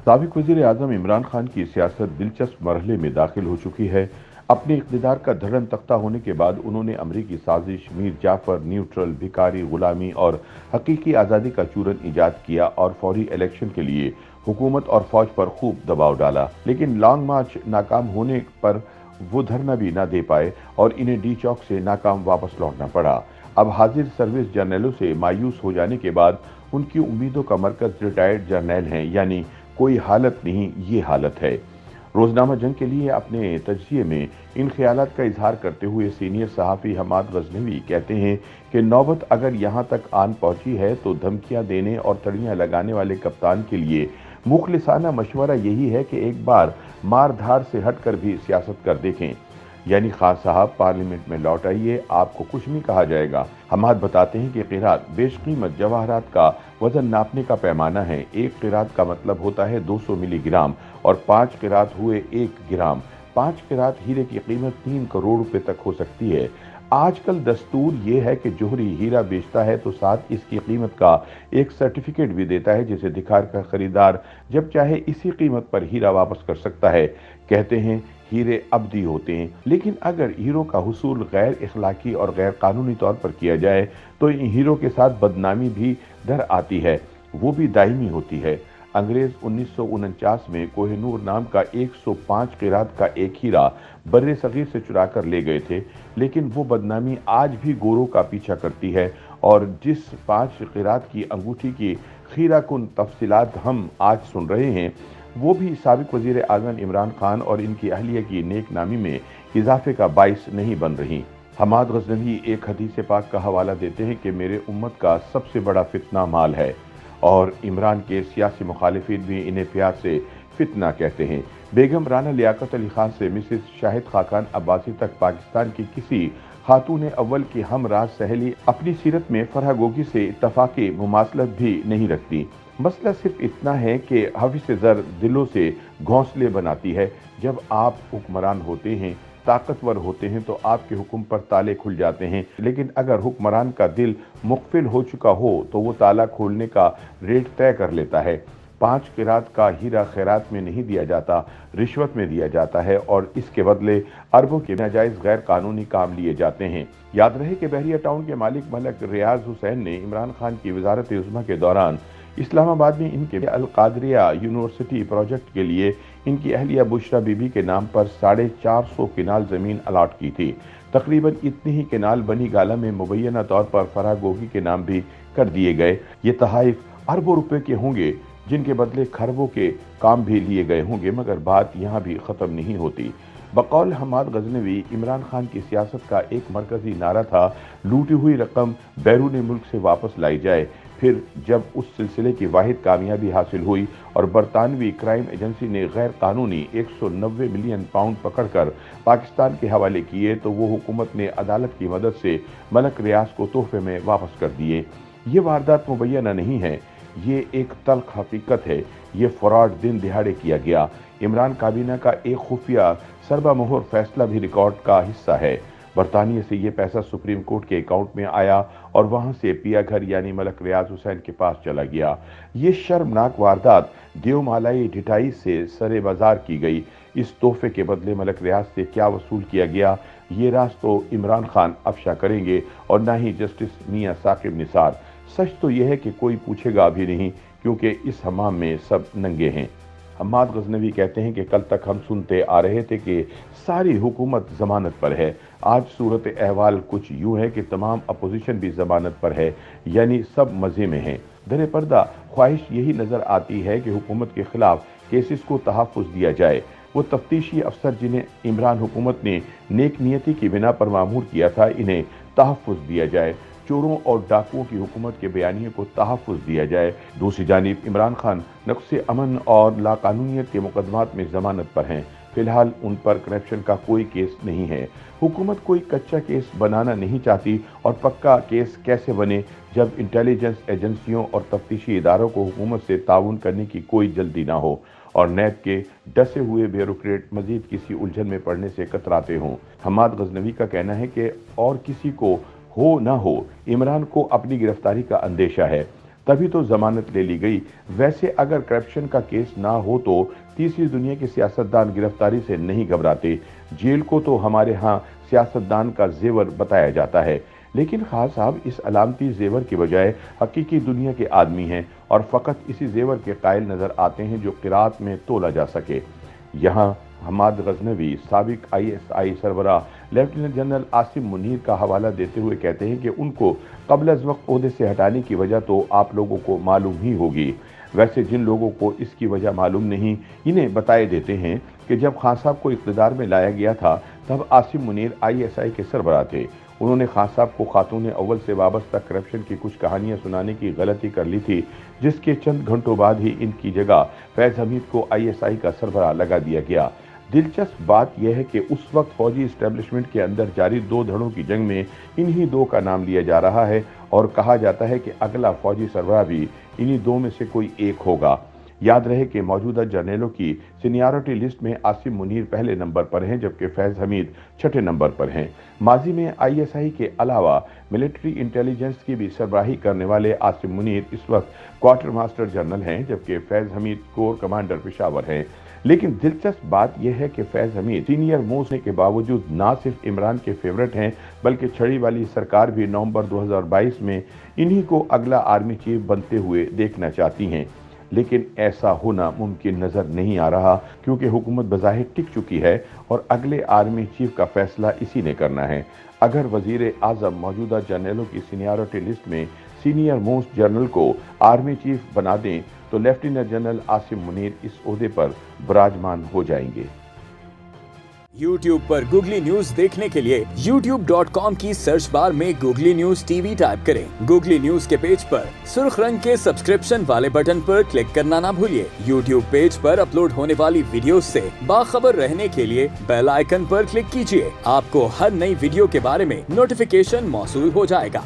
साबिक वज़ीर-ए-आज़म इमरान खान की सियासत दिलचस्प मरहले में दाखिल हो चुकी है। अपने इक़्तिदार का धड़न तख्ता होने के बाद उन्होंने अमरीकी साजिश, मीर जाफ़र, न्यूट्रल, भिखारी, गुलामी और हकीकी आज़ादी का चूरन ईजाद किया और फौरी इलेक्शन के लिए हुकूमत और फौज पर खूब दबाव डाला। लेकिन लॉन्ग मार्च नाकाम होने पर वो धरना भी ना दे पाए और इन्हें डी चौक से नाकाम वापस लौटना पड़ा। अब हाजिर सर्विस जर्नैलों से मायूस हो जाने के बाद उनकी उम्मीदों का मरकज़ रिटायर्ड जर्नैल हैं, यानी कोई हालत नहीं, ये हालत है। रोजनामा जंग के लिए अपने तजज़िये में इन ख्यालात का इजहार करते हुए सीनियर सहाफ़ी हमाद गज़नवी कहते हैं कि नौबत अगर यहाँ तक आन पहुंची है तो धमकियां देने और तड़ियां लगाने वाले कप्तान के लिए मुखलिसाना मशवरा यही है कि एक बार मार धार से हटकर भी सियासत कर देखें। यानी खान साहब पार्लियामेंट में लौट आइए, आपको कुछ नहीं कहा जाएगा। हमाद बताते हैं कि क़िरात बेशकीमत जवाहरात का वजन नापने का पैमाना है। एक क़िरात का मतलब होता है 200 मिलीग्राम और 5 क़िरात हुए 1 ग्राम। 5 क़िरात हीरे की कीमत 3 करोड़ रुपए तक हो सकती है। आजकल दस्तूर ये है कि जोहरी हीरा बेचता है तो साथ इसकी कीमत का एक सर्टिफिकेट भी देता है, जिसे दिखाकर खरीदार जब चाहे इसी कीमत पर हीरा वापस कर सकता है। कहते हैं हीरे अब्दी होते हैं, लेकिन अगर हीरों का हुसूल गैर इखलाकी और गैर कानूनी तौर पर किया जाए तो इन हीरों के साथ बदनामी भी दर आती है, वो भी दायमी होती है। अंग्रेज 1949 में कोहिनूर नाम का 105 क़िरात का एक हीरा बर्रे सगीर से चुरा कर ले गए थे, लेकिन वो बदनामी आज भी गोरों का पीछा करती है और जिस 5 क़िरात की अंगूठी की खीराकुन तफसीलात हम आज सुन रहे हैं, वो भी साबिक वज़ीर आज़म इमरान खान और इनकी अहलिया की नेक नामी में इजाफे का बाइस नहीं बन रही। हमाद गज़नवी एक हदीस पाक का हवाला देते हैं कि मेरे उम्मत का सबसे बड़ा फितना माल है, और इमरान के सियासी मुखालिफिन भी इन्हें प्यार से फितना कहते हैं। बेगम राना लियाकत अली खान से मिसेस शाहिद खाकान अब्बासी तक पाकिस्तान की किसी खातून अव्वल की हम राज सहेली अपनी सीरत में फरहा गोगी से इत्तफाकी मुमासलत भी नहीं रखती। मसला सिर्फ इतना है कि हविस ज़र दिलों से घोंसले बनाती है। जब आप हुक्मरान होते हैं, ताकतवर होते हैं, तो आपके हुक्म पर ताले खुल जाते हैं, लेकिन अगर हुक्मरान का दिल मुख्फिल हो चुका हो तो वो ताला खोलने का रेट तय कर लेता है। 5 क़िरात का हीरा खैरात में नहीं दिया जाता, रिश्वत में दिया जाता है और इसके बदले अरबों के नाजायज़ गैर कानूनी काम लिए जाते हैं। याद रहे कि बहरिया टाउन के मालिक मलक रियाज हुसैन ने इमरान खान की वज़ारत उज़्मा के दौरान इस्लामाबाद में इनके अल कादरिया यूनिवर्सिटी प्रोजेक्ट के लिए इनकी अहलिया बुशरा बीबी के नाम पर 450 किनाल ज़मीन अलाट की थी। तकरीबन इतनी ही किनाल बनी गाला में मुबैना तौर पर फरहा गोगी के नाम भी कर दिए गए। ये तहाइफ अरबों रुपए के होंगे, जिनके बदले खरबों के काम भी लिए गए होंगे, मगर बात यहाँ भी ख़त्म नहीं होती। बकौल हमाद गज़नवी, इमरान खान की सियासत का एक मरकज़ी नारा था, लूटी हुई रकम बैरून मुल्क से वापस लाई जाए। फिर जब उस सिलसिले की वाहिद कामयाबी हासिल हुई और बरतानवी क्राइम एजेंसी ने गैर कानूनी 190 मिलियन पाउंड पकड़कर पाकिस्तान के हवाले किए, तो वो हुकूमत ने अदालत की मदद से मलक रियाज को तोहफे में वापस कर दिए। ये वारदात मुबैना नहीं है, ये एक तल्ख हकीकत है। ये फ्रॉड दिन दिहाड़े किया गया। इमरान काबीना का एक खुफिया सरबा मोहर फैसला भी रिकॉर्ड का हिस्सा है। बरतानिया से ये पैसा सुप्रीम कोर्ट के अकाउंट में आया और वहां से पिया घर यानी मलक रियाज हुसैन के पास चला गया। ये शर्मनाक वारदात देवमालाई ढिठाई से सरे बाजार की गई। इस तोहफे के बदले मलक रियाज से क्या वसूल किया गया, ये राज तो इमरान खान अफशा करेंगे और न ही जस्टिस मियां साकिब निसार। सच तो यह है कि कोई पूछेगा भी नहीं, क्योंकि इस हमाम में सब नंगे हैं। हमाद गज़नवी कहते हैं कि कल तक हम सुनते आ रहे थे कि सारी हुकूमत जमानत पर है। आज सूरत अहवाल कुछ यूं है कि तमाम अपोजिशन भी जमानत पर है, यानी सब मज़े में हैं। दर पर्दा ख्वाहिश यही नज़र आती है कि हुकूमत के खिलाफ केसेस को तहफ़्फ़ुज़ दिया जाए। वो तफ्तीशी अफसर जिन्हें इमरान हुकूमत ने नेक नियति की बिना पर मामूर किया था, इन्हें तहफ़्फ़ुज़ दिया जाए। चोरों और डाकुओं की हुकूमत के बयानियों को तहफ़्फ़ुज़ दिया जाए। दूसरी जानिब इमरान खान नक्स अमन और लाकानूनियत के मुकदमात में जमानत पर हैं। फिलहाल उन पर करप्शन का कोई केस नहीं है। हुकूमत कोई कच्चा केस बनाना नहीं चाहती, और पक्का केस कैसे बने जब इंटेलिजेंस एजेंसियों और तफ्तीशी इदारों को हुकूमत से ताउन करने की कोई जल्दी ना हो और नैब के डसे हुए ब्यूरोक्रेट मजीद किसी उलझन में पड़ने से कतराते हों। हमाद गज़नवी का कहना है कि और किसी को हो ना हो, इमरान को अपनी गिरफ्तारी का अंदेशा है। तभी तो जमानत ले ली गई। वैसे अगर करप्शन का केस ना हो तो तीसरी दुनिया के सियासतदान गिरफ्तारी से नहीं घबराते। जेल को तो हमारे यहाँ सियासतदान का जेवर बताया जाता है, लेकिन खान साहब इस अलामती जेवर के बजाय हकीकी दुनिया के आदमी हैं और फकत इसी जेवर के कायल नजर आते हैं जो किरात में तोला जा सके। यहाँ हमाद गजनवी साबिक ISI सरबराह लेफ्टिनेंट जनरल आसिम मुनीर का हवाला देते हुए कहते हैं कि उनको कब्ल अज़ वक्त ओहदे से हटाने की वजह तो आप लोगों को मालूम ही होगी। वैसे जिन लोगों को इसकी वजह मालूम नहीं, इन्हें बताए देते हैं कि जब खान साहब को इक़्तिदार में लाया गया था तब आसिम मुनीर ISI के सरबराह थे। उन्होंने खान साहब को खातून अव्वल से वाबस्ता करप्शन की कुछ कहानियां सुनाने की गलती कर ली थी, जिसके चंद घंटों बाद ही इनकी जगह फैज़ हमीद को ISI का सरबराह लगा दिया गया। दिलचस्प बात यह है कि उस वक्त फौजी इस्टेब्लिशमेंट के अंदर जारी दो धड़ों की जंग में इन्हीं दो का नाम लिया जा रहा है और कहा जाता है कि अगला फौजी सरबराह भी इन्हीं दो में से कोई एक होगा। याद रहे कि मौजूदा जर्नलों की सीनियरिटी लिस्ट में आसिम मुनीर पहले नंबर पर हैं, जबकि फैज़ हमीद छठे नंबर पर हैं। माजी में ISI के अलावा मिलिट्री इंटेलिजेंस की भी सरबराही करने वाले आसिम मुनीर इस वक्त क्वार्टर मास्टर जनरल हैं, जबकि फैज़ हमीद कोर कमांडर पेशावर हैं। लेकिन दिलचस्प बात यह है कि फैज़ हमीद सीनियर मोस्ट होने के बावजूद ना सिर्फ इमरान के फेवरेट हैं, बल्कि छड़ी वाली सरकार भी नवंबर 2022 में इन्हीं को अगला आर्मी चीफ बनते हुए देखना चाहती हैं। लेकिन ऐसा होना मुमकिन नजर नहीं आ रहा, क्योंकि हुकूमत बज़ाहिर टिक चुकी है और अगले आर्मी चीफ का फैसला इसी ने करना है। अगर वजीर आजम मौजूदा जनरलों की सीनियरिटी लिस्ट में सीनियर मोस्ट जनरल को आर्मी चीफ बना दें तो लेफ्टिनेंट जनरल आसिम मुनीर इस ओहदे पर विराजमान हो जाएंगे। YouTube पर गूगली न्यूज देखने के लिए youtube.com की सर्च बार में गूगली न्यूज TV टाइप करें। गूगली न्यूज के पेज पर सुर्ख रंग के सब्सक्रिप्शन वाले बटन पर क्लिक करना ना भूलिए। YouTube पेज पर अपलोड होने वाली वीडियोस से बाखबर रहने के लिए बेल आइकन पर क्लिक कीजिए। आपको हर नई वीडियो के बारे में नोटिफिकेशन मौसूल हो जाएगा।